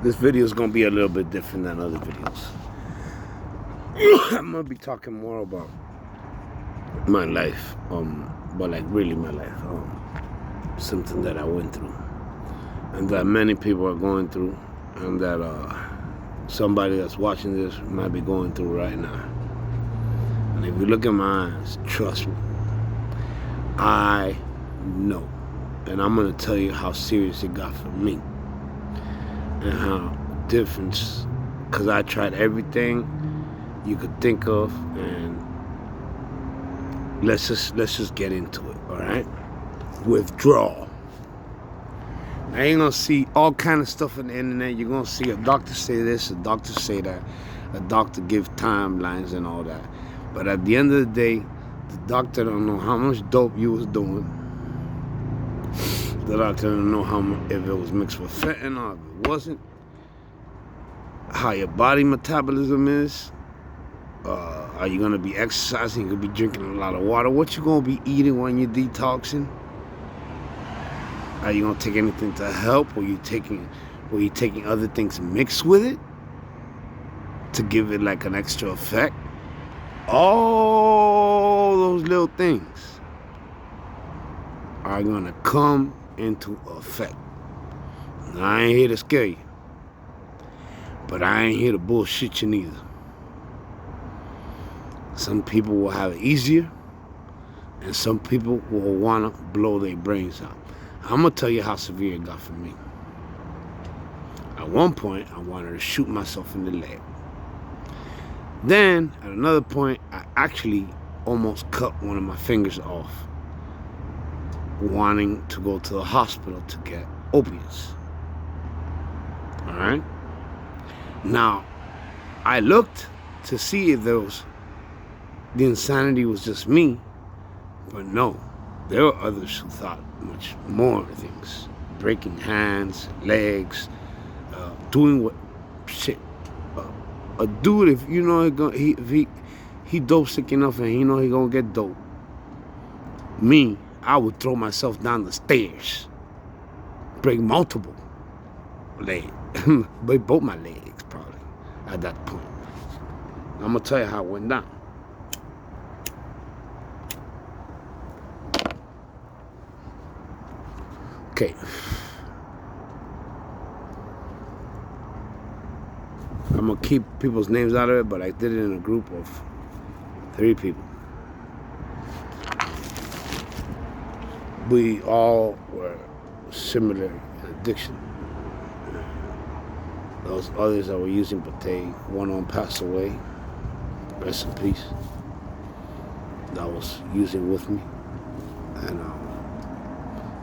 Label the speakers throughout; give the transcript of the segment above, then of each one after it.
Speaker 1: This video is gonna be a little bit different than other videos. I'm gonna be talking more about my life, but like really my life, something that I went through, and that many people are going through, and that somebody that's watching this might be going through right now. And if you look in my eyes, trust me, I know, and I'm gonna tell you how serious it got for me. And how different, because I tried everything you could think of, and let's just get into it, all right? Withdrawal. Now you're gonna see all kind of stuff on the internet. You're gonna see a doctor say this, a doctor say that, a doctor give timelines and all that. But at the end of the day, the doctor don't know how much dope you was doing. The doctor don't know how much, if it was mixed with fentanyl, if it wasn't, how your body metabolism is. Are you gonna be exercising? You could be drinking a lot of water. What you gonna be eating when you're detoxing? Are you gonna take anything to help? Or you taking other things mixed with it to give it like an extra effect? All those little things are gonna come into effect. Now, I ain't here to scare you, but I ain't here to bullshit you neither. Some people will have it easier, and some people will wanna blow their brains out. I'm gonna tell you how severe it got for me. At one point, I wanted to shoot myself in the leg. Then, at another point, I actually almost cut one of my fingers off, wanting to go to the hospital to get opiates. All right? Now, I looked to see if the insanity was just me, but no, there were others who thought much more things. Breaking hands, legs, doing what shit. A dude, if you know if he dope sick enough and he know he gonna get dope, me, I would throw myself down the stairs, break multiple legs, break both my legs probably at that point. I'm gonna tell you how it went down. Okay. I'm gonna keep people's names out of it, but I did it in a group of 3 people. We all were similar in addiction. Those others that were using, but one of them passed away. Rest in peace. That was using with me, and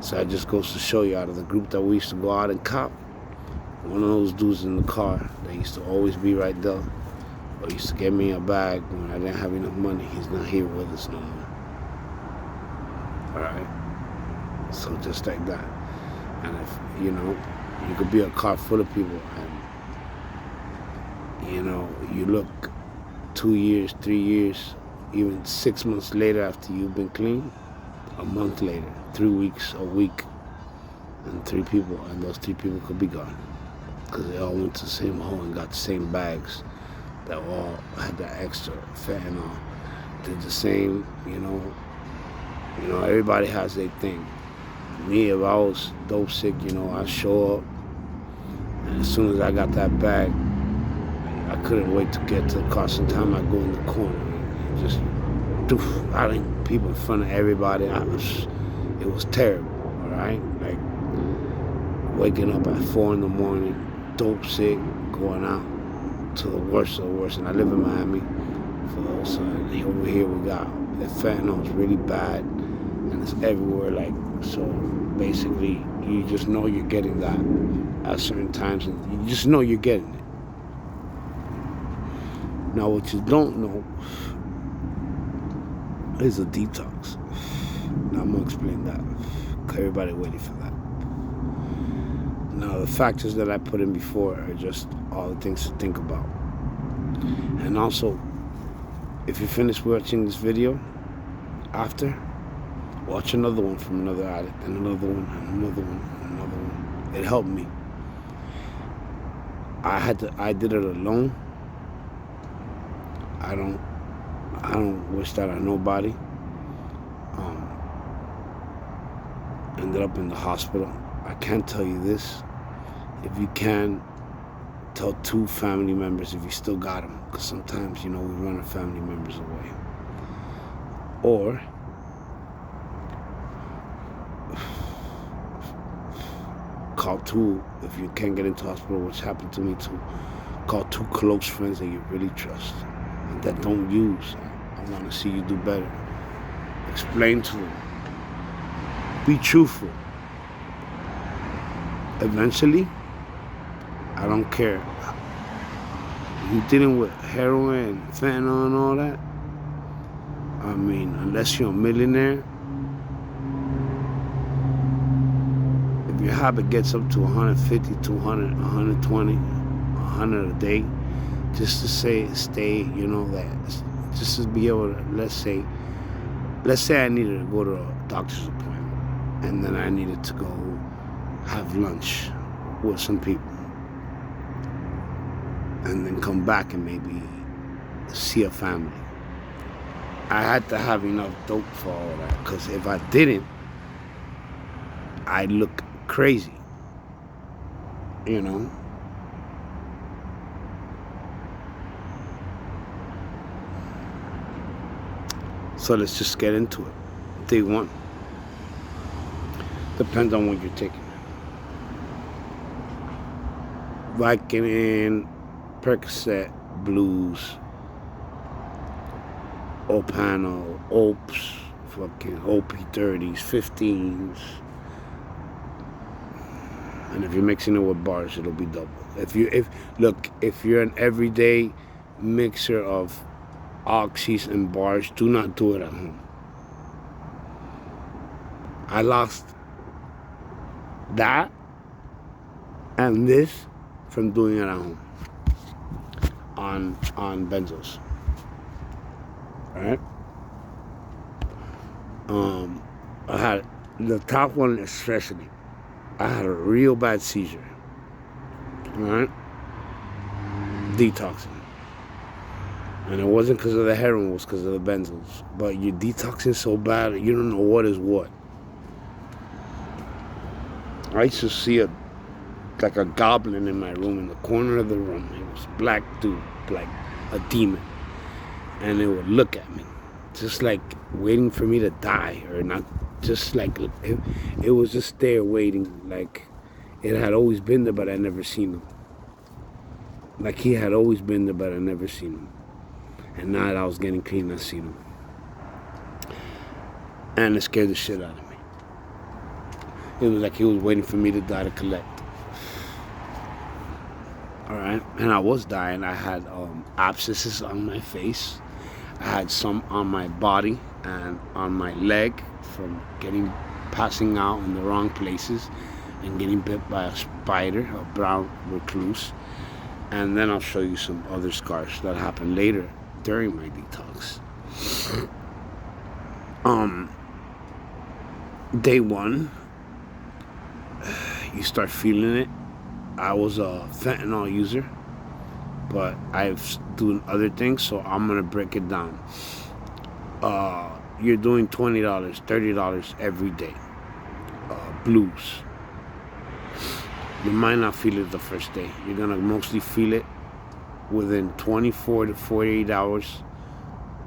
Speaker 1: so that just goes to show you, out of the group that we used to go out and cop, one of those dudes in the car that used to always be right there, or used to get me a bag when I didn't have enough money, he's not here with us no more. Alright? So just like that. And if, you could be a car full of people, and, you look 2 years, 3 years, even 6 months later after you've been clean, a month later, 3 weeks, a week, and 3 people, and those 3 people could be gone. Because they all went to the same hole and got the same bags that all had that extra fentanyl. Did the same, everybody has their thing. Me, if I was dope sick, I'd show up, and as soon as I got that bag, I couldn't wait to get to the car. Sometimes I'd go in the corner and just out in people in front of everybody. It was terrible, all right? Like waking up at 4 in the morning, dope sick, going out to the worst of the worst. And I live in Miami, so over here we got the fentanyl is really bad, and it's everywhere. Like, so basically, you just know you're getting that at certain times, and you just know you're getting it. Now, what you don't know is a detox. Now, I'm gonna explain that. Everybody waiting for that. Now, the factors that I put in before are just all the things to think about. And also, if you finish watching this video, after, watch another one from another addict, and another one, and another one, and another one. It helped me. I did it alone. I don't wish that on nobody. Um, Ended up in the hospital. I can't tell you this. If you can, tell 2 family members if you still got them, because sometimes we run our family members away. Or call 2 if you can't get into hospital, which happened to me too. Call 2 close friends that you really trust and that don't use. I want to see you do better. Explain to them. Be truthful. Eventually, I don't care. You dealing with heroin, fentanyl, and all that. I mean, unless you're a millionaire, if your habit gets up to 150, 200, 120, 100 a day, just to stay, that, just to be able to, let's say I needed to go to a doctor's appointment, and then I needed to go have lunch with some people, and then come back and maybe see a family. I had to have enough dope for all that, because if I didn't, I'd look crazy, So let's just get into it. Day 1. Depends on what you're taking. Vicodin, Percocet, Blues, Opano, Opes, fucking OP30s, 15s. And if you're mixing it with bars, it'll be double. If you're an everyday mixer of oxys and bars, do not do it at home. I lost that and this from doing it at home on benzos. Alright? I had the top one especially. I had a real bad seizure. Alright? Detoxing. And it wasn't because of the heroin, it was because of the benzos. But you're detoxing so bad, you don't know what is what. I used to see like a goblin in my room, in the corner of the room. It was a black dude, like a demon. And it would look at me, just like waiting for me to die, or not, just like, it was just there waiting, like it had always been there, but I never seen him. Like he had always been there, but I never seen him. And now that I was getting clean, I seen him. And it scared the shit out of me. It was like he was waiting for me to die to collect. Alright? And I was dying. I had abscesses on my face. I had some on my body and on my leg from passing out in the wrong places and getting bit by a spider, a brown recluse. And then I'll show you some other scars that happened later during my detox. Day 1, you start feeling it. I was a fentanyl user, but I've doing other things, so I'm gonna break it down. You're doing $20, $30 every day. Blues. You might not feel it the first day. You're gonna mostly feel it within 24 to 48 hours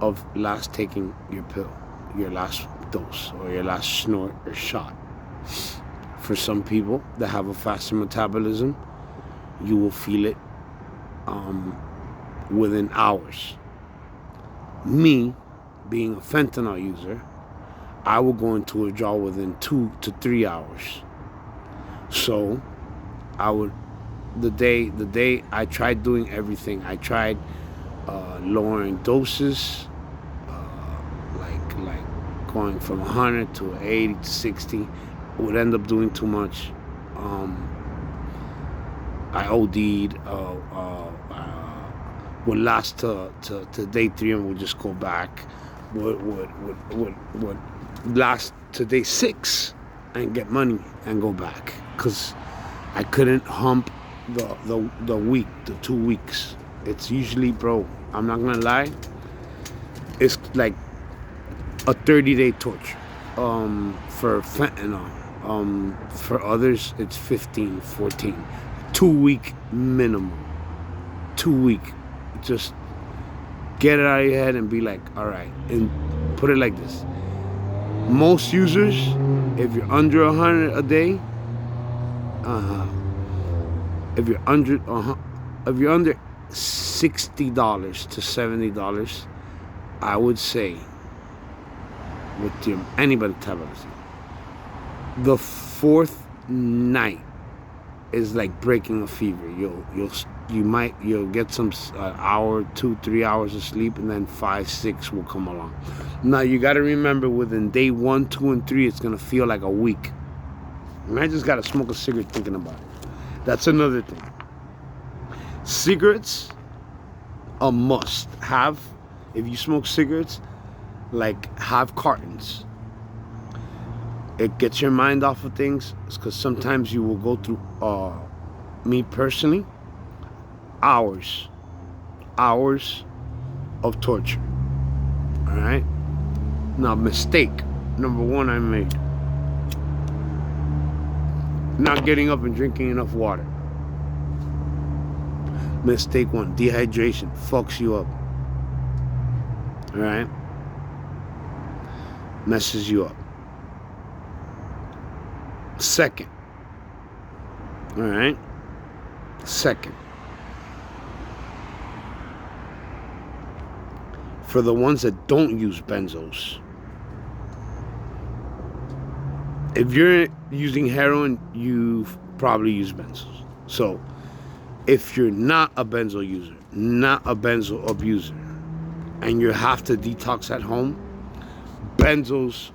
Speaker 1: of last taking your pill, your last dose, or your last snort or shot. For some people that have a faster metabolism, you will feel it within hours. Me, being a fentanyl user, I will go into withdrawal within 2 to 3 hours. So the day I tried doing everything. I tried lowering doses, like going from 100 to 80 to 60. Would end up doing too much. I OD'd. Would last to day 3 and would just go back. Would last to day 6 and get money and go back, because I couldn't hump the week, the 2 weeks. It's usually, bro, I'm not gonna lie, it's like a 30-day torture. For fentanyl. For others, it's 15, 14. 2 week minimum. 2 week. Just get it out of your head and be like, all right. And put it like this. Most users, if you're under 100 a day, if you're under $60 to $70, I would say, with any tablets, the fourth night is like breaking a fever. You'll get some hour, 2-3 hours of sleep, and then 5-6 will come along. Now you got to remember, within day 1, 2, and 3, it's gonna feel like a week. And I just gotta smoke a cigarette thinking about it. That's another thing. Cigarettes, a must have. If you smoke cigarettes, like, have cartons. It gets your mind off of things, because sometimes you will go through, me personally, hours of torture. All right. Now, mistake number 1 I made: not getting up and drinking enough water. Mistake 1: dehydration fucks you up. All right. Messes you up. Second. All right. Second. For the ones that don't use benzos, if you're using heroin, you've probably used benzos. So, if you're not a benzo user, not a benzo abuser, and you have to detox at home, benzos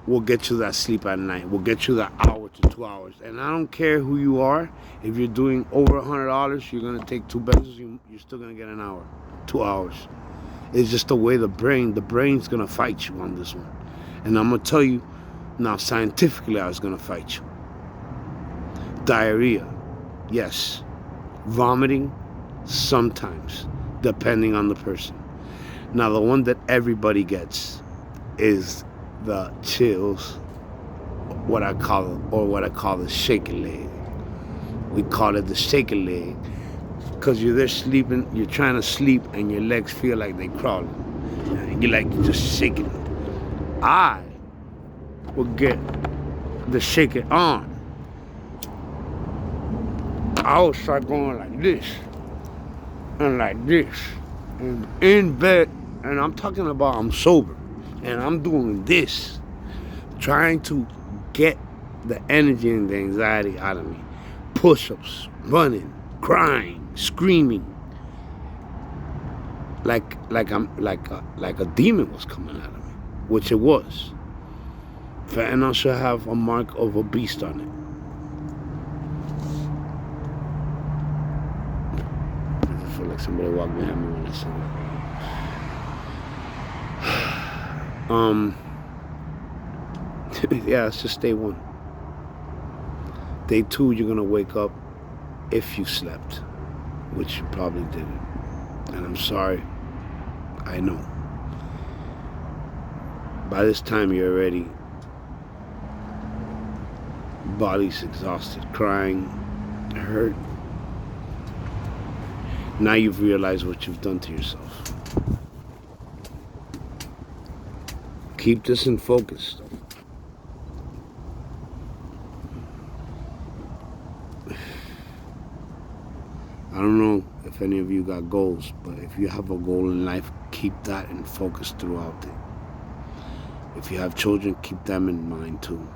Speaker 1: will get you that sleep at night, will get you that hour to 2 hours. And I don't care who you are, if you're doing over $100, you're gonna take 2 benzos, you're still gonna get an hour, 2 hours. It's just the way the brain's gonna fight you on this one. And I'm gonna tell you, now scientifically, I was gonna fight you. Diarrhea, yes. Vomiting, sometimes, depending on the person. Now, the one that everybody gets is the chills, what I call the shaking leg. We call it the shaking leg, because you're there sleeping, you're trying to sleep, and your legs feel like they crawling. And you're like just shaking. I will get the shake it on. I will start going like this and like this, and in bed, and I'm talking about I'm sober, and I'm doing this, trying to get the energy and the anxiety out of me. Push-ups, running, crying, screaming, like a demon was coming out of me, which it was. Fentanyl should have a mark of a beast on it. I feel like somebody walked behind me when I said that. Yeah, it's just day 1. Day 2, you're gonna wake up, if you slept, which you probably didn't. And I'm sorry, I know. By this time, you're already, body's exhausted, crying, hurt. Now you've realized what you've done to yourself. Keep this in focus. I don't know if any of you got goals, but if you have a goal in life, keep that in focus throughout it. If you have children, keep them in mind too.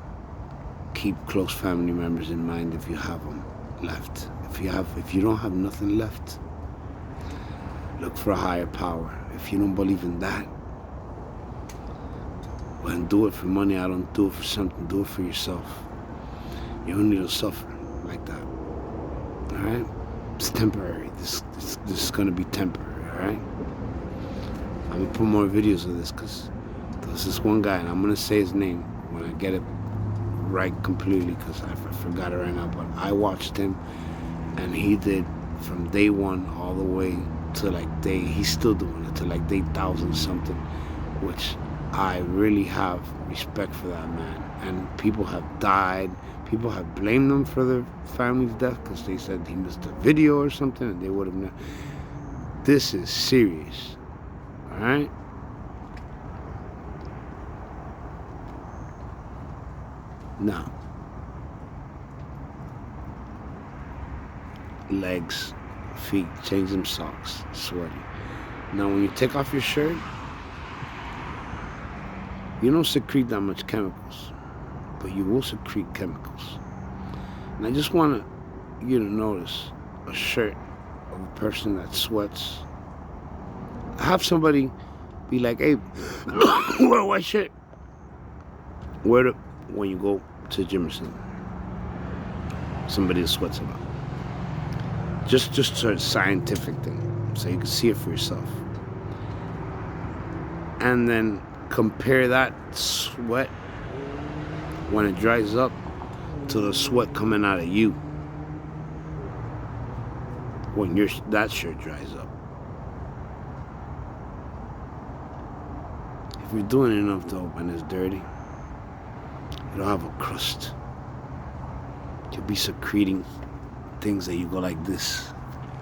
Speaker 1: Keep close family members in mind if you have them left. If you don't have nothing left, look for a higher power. If you don't believe in that, well, then do it for money. I don't do it for something. Do it for yourself. You don't need to suffer like that. All right? It's temporary. This is gonna be temporary. All right? I'm gonna put more videos of this, because there's this one guy, and I'm gonna say his name when I get it right completely, because I forgot it right now. But I watched him, And he did from day one all the way to like he's still doing it to like day 1,000 something, which I really have respect for that man. And people have died. People have blamed him for their family's death because they said he missed a video or something, and they would have known. This is serious, all right? Now, legs, feet, change them socks, sweaty. Now, when you take off your shirt, you don't secrete that much chemicals, but you will secrete chemicals. And I just want you to notice a shirt of a person that sweats. Have somebody be like, hey, wear a white shirt. Wear it when you go to Jimerson. Somebody that sweats a lot. Just a scientific thing, so you can see it for yourself. And then compare that sweat when it dries up to the sweat coming out of you when that shirt dries up. If you're doing enough dope and it's dirty, you'll have a crust. You'll be secreting things that you go like this,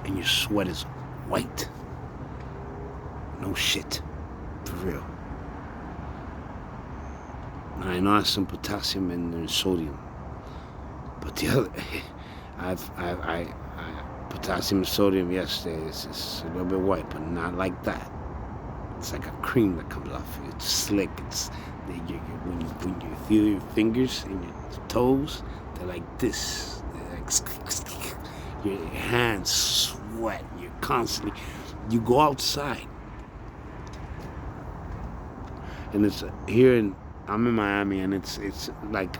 Speaker 1: and your sweat is white. No shit, for real. And I know I have some potassium and there's sodium, but the other, I potassium and sodium. Yes, it's a little bit white, but not like that. It's like a cream that comes off you. It's slick. It's when you feel your fingers and your toes, they're like this. They're like, your hands sweat. You're constantly. You go outside, and it's here I'm in Miami, and it's like,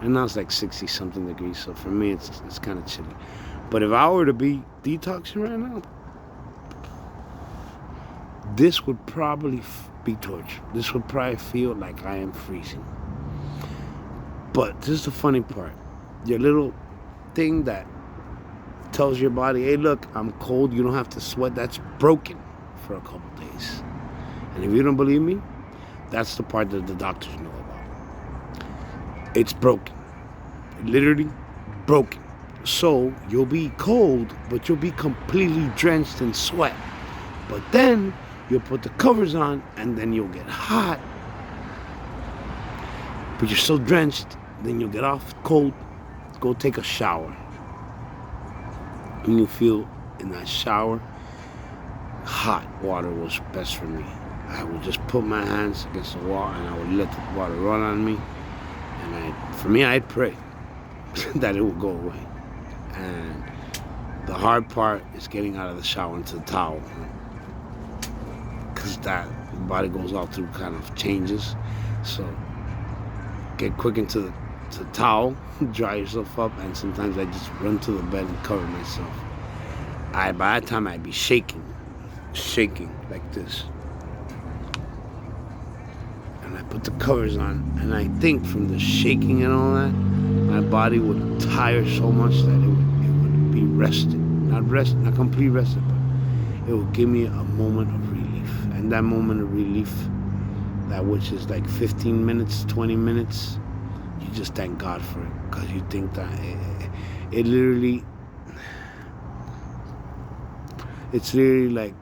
Speaker 1: and now it's like 60 something degrees. So for me, it's kind of chilly. But if I were to be detoxing right now, this would probably be torture. This would probably feel like I am freezing. But this is the funny part. Your little thing that tells your body, hey, look, I'm cold, you don't have to sweat, that's broken for a couple days. And if you don't believe me, that's the part that the doctors know about. It's broken. Literally broken. So you'll be cold, but you'll be completely drenched in sweat. But then you'll put the covers on, and then you'll get hot. But you're still drenched. Then you'll get off cold, go take a shower. And you feel in that shower, hot water was best for me. I would just put my hands against the wall, and I would let the water run on me. And for me, I'd pray that it would go away. And the hard part is getting out of the shower into the towel, because that body goes all through kind of changes. So get quick into the towel, dry yourself up, and sometimes I just run to the bed and cover myself. By that time I'd be shaking like this. And I put the covers on, and I think from the shaking and all that, my body would tire so much that it would be rested. Not completely rested, but it would give me a moment of relief. And that moment of relief, that which is like 15 minutes, 20 minutes, you just thank God for it, because you think that it literally, it's literally like,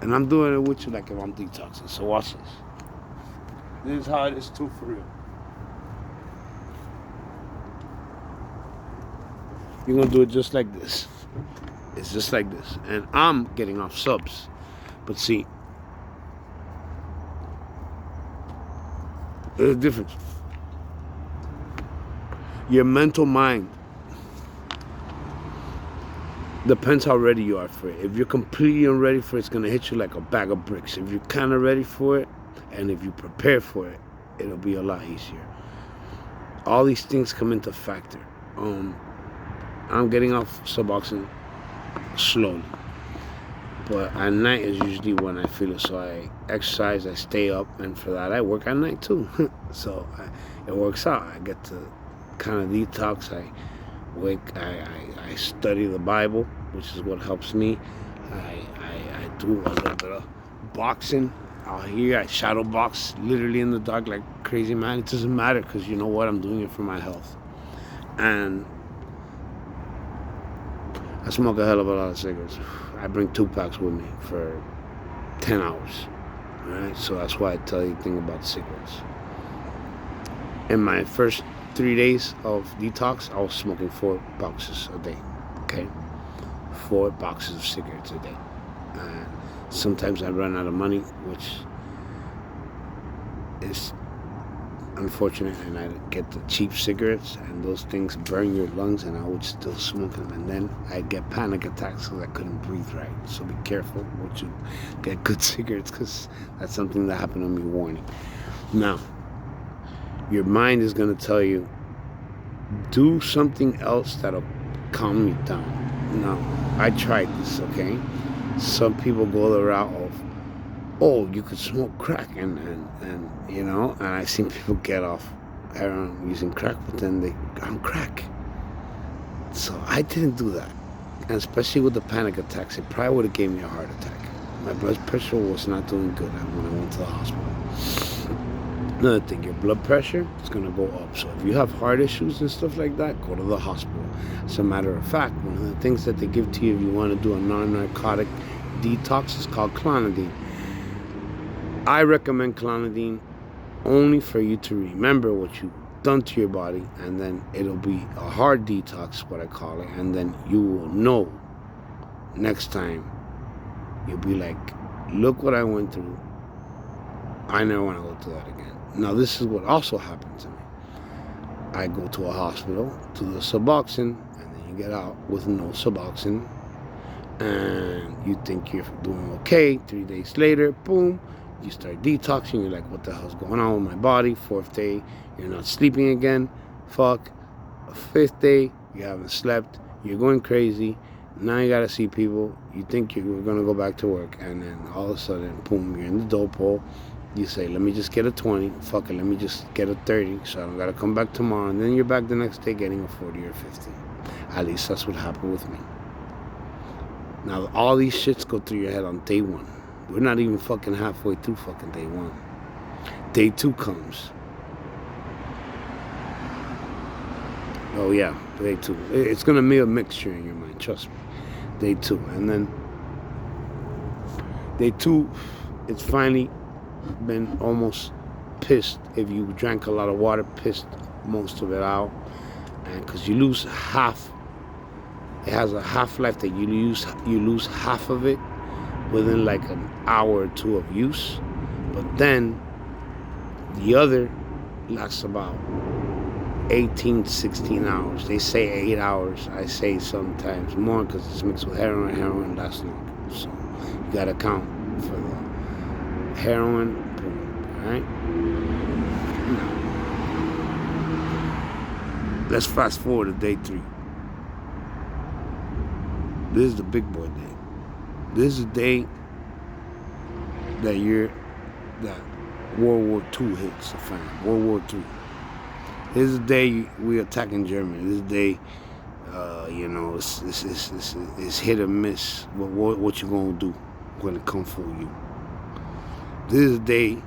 Speaker 1: and I'm doing it with you like if I'm detoxing. So watch this. This is how it is too, for real. You're gonna do it just like this. It's just like this. And I'm getting off subs. But see, there's a difference. Your mental mind depends how ready you are for it. If you're completely unready for it, it's gonna hit you like a bag of bricks. If you're kind of ready for it, and if you prepare for it, it'll be a lot easier. All these things come into factor. I'm getting off Suboxone slowly, but at night is usually when I feel it. So I exercise, I stay up, and for that I work at night too. So it works out. I get to kind of detox. I study the Bible, which is what helps me. I do a little bit of boxing out here. I shadow box literally in the dark like crazy man. It doesn't matter because you know what? I'm doing it for my health. And I smoke a hell of a lot of cigarettes. I bring 2 packs with me for 10 hours. Alright, so that's why I tell you the thing about cigarettes. In my first 3 days of detox, I was smoking 4 boxes a day. Okay? 4 boxes of cigarettes a day. And sometimes I run out of money, which is unfortunate, and I get the cheap cigarettes, and those things burn your lungs, and I would still smoke them, and then I'd get panic attacks because I couldn't breathe right. So be careful what you get good cigarettes, because that's something that happened to me. Warning. Now, your mind is going to tell you, do something else that'll calm you down. Now, I tried this, okay? Some people go the route of, oh, you could smoke crack, and you know, and I've seen people get off heroin using crack, but then they on crack. So I didn't do that, and especially with the panic attacks, it probably would have gave me a heart attack. My blood pressure was not doing good when I went to the hospital. Another thing, your blood pressure is going to go up. So if you have heart issues and stuff like that, go to the hospital. As a matter of fact, one of the things that they give to you if you want to do a non-narcotic detox is called clonidine. I recommend clonidine only for you to remember what you've done to your body, and then it'll be a hard detox, what I call it, and then you will know next time. You'll be like, look what I went through. I never want to go through that again. Now, this is what also happened to me. I go to a hospital, to the Suboxone, and then you get out with no Suboxone, and you think you're doing okay. 3 days later, boom, you start detoxing. You're like, what the hell's going on with my body? 4th day, you're not sleeping again. Fuck. 5th day, you haven't slept. You're going crazy. Now you gotta see people. You think you're gonna go back to work, and then all of a sudden, boom, you're in the dope hole. You say, let me just get a 20. Fuck it, let me just get a 30, so I don't gotta come back tomorrow. And then you're back the next day getting a 40 or 50. At least that's what happened with me. Now, all these shits go through your head on day 1. We're not even fucking halfway through fucking day 1. Day 2 comes. Oh yeah, day 2. It's gonna be a mixture in your mind, trust me. Day 2, and then day 2, it's finally been almost pissed. If you drank a lot of water, pissed most of it out, and because you lose half. It has a half-life that you lose half of it within like an hour or 2 of use, but then the other lasts about 18, 16 hours. They say 8 hours. I say sometimes more because it's mixed with heroin. Heroin lasts longer. So you got to count for the heroin. All right? Now, let's fast forward to day 3. This is the big boy day. This is the day that World War II hits the fan. World War III. This is the day we attacking Germany. This is the day, it's hit or miss. What you gonna do when it come for you? This is the day,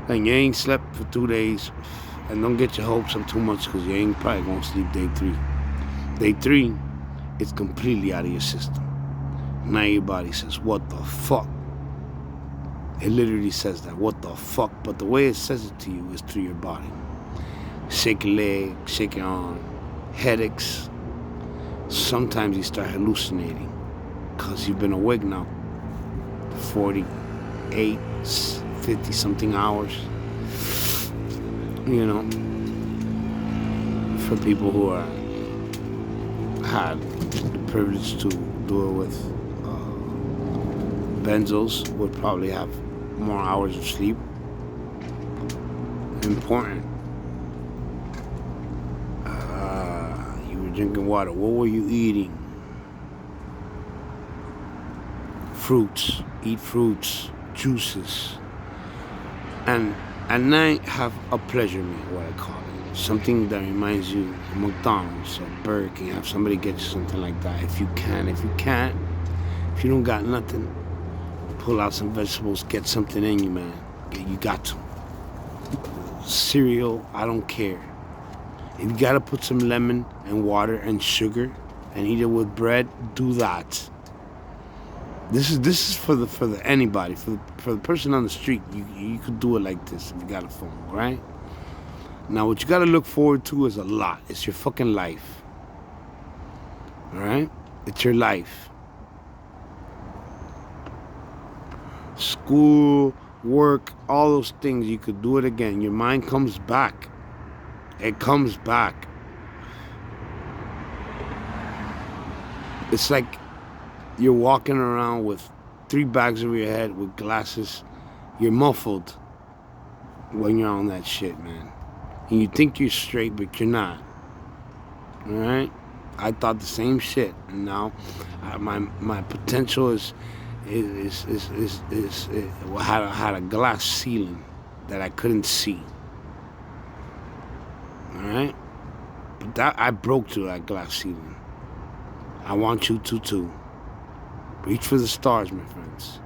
Speaker 1: and you ain't slept for 2 days, and don't get your hopes up too much because you ain't probably gonna sleep day 3. Day 3, it's completely out of your system. Now your body says, what the fuck? It literally says that, what the fuck? But the way it says it to you is through your body. Shake your leg, shake your arm, headaches. Sometimes you start hallucinating because you've been awake now 48, 50 something hours. You know, for people who had the privilege to do it with benzos, would probably have more hours of sleep. Important. You were drinking water. What were you eating? Fruits. Eat fruits, juices. And at night, have a pleasure meal, what I call it. Something that reminds you of McDonald's or Burger King. Have somebody get you something like that if you can. If you can't, if you don't got nothing, pull out some vegetables, get something in you, man. You got to. Cereal, I don't care. If you gotta put some lemon and water and sugar and eat it with bread, do that. This is for the anybody, for the person on the street. You could do it like this if you got a phone, right? Now what you gotta look forward to is a lot. It's your fucking life. Alright? It's your life. School, work, all those things, you could do it again. Your mind comes back. It comes back. It's like you're walking around with 3 bags over your head with glasses. You're muffled when you're on that shit, man. And you think you're straight, but you're not. Alright? I thought the same shit. And now my potential had a glass ceiling that I couldn't see. Alright? But that I broke through that glass ceiling. I want you to too. Reach for the stars, my friends.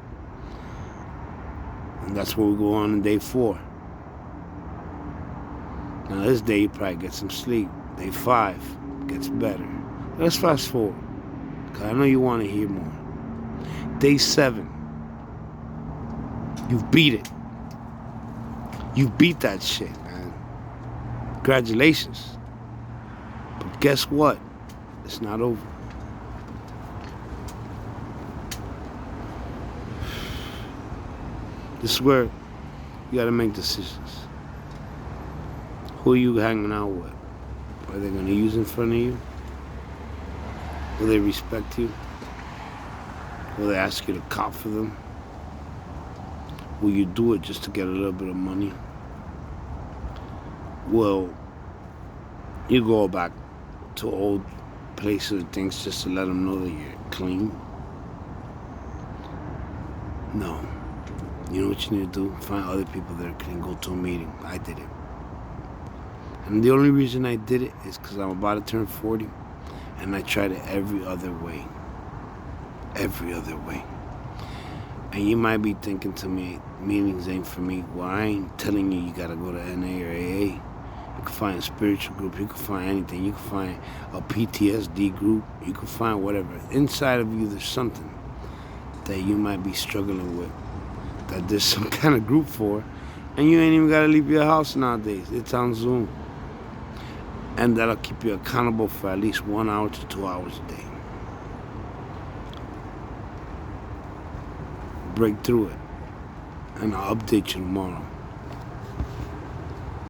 Speaker 1: And that's where we go on day 4. Now this day you probably get some sleep. Day 5 gets better. Let's fast forward, because I know you want to hear more. Day 7. You beat it. You beat that shit, man. Congratulations. But guess what? It's not over. This is where you gotta make decisions. Who are you hanging out with? Are they gonna use in front of you? Will they respect you? Will they ask you to cop for them? Will you do it just to get a little bit of money? Will you go back to old places and things just to let them know that you're clean? No. You know what you need to do? Find other people that are clean. Go to a meeting. I did it. And the only reason I did it is because I'm about to turn 40. And I tried it every other way. Every other way. And you might be thinking to me, meetings ain't for me. Well, I ain't telling you gotta go to NA or AA. You can find a spiritual group. You can find anything. You can find a PTSD group. You can find whatever. Inside of you, there's something that you might be struggling with, that there's some kind of group for, and you ain't even gotta leave your house nowadays. It's on Zoom. And that'll keep you accountable for at least 1 hour to 2 hours a day. Break through it. And I'll update you tomorrow.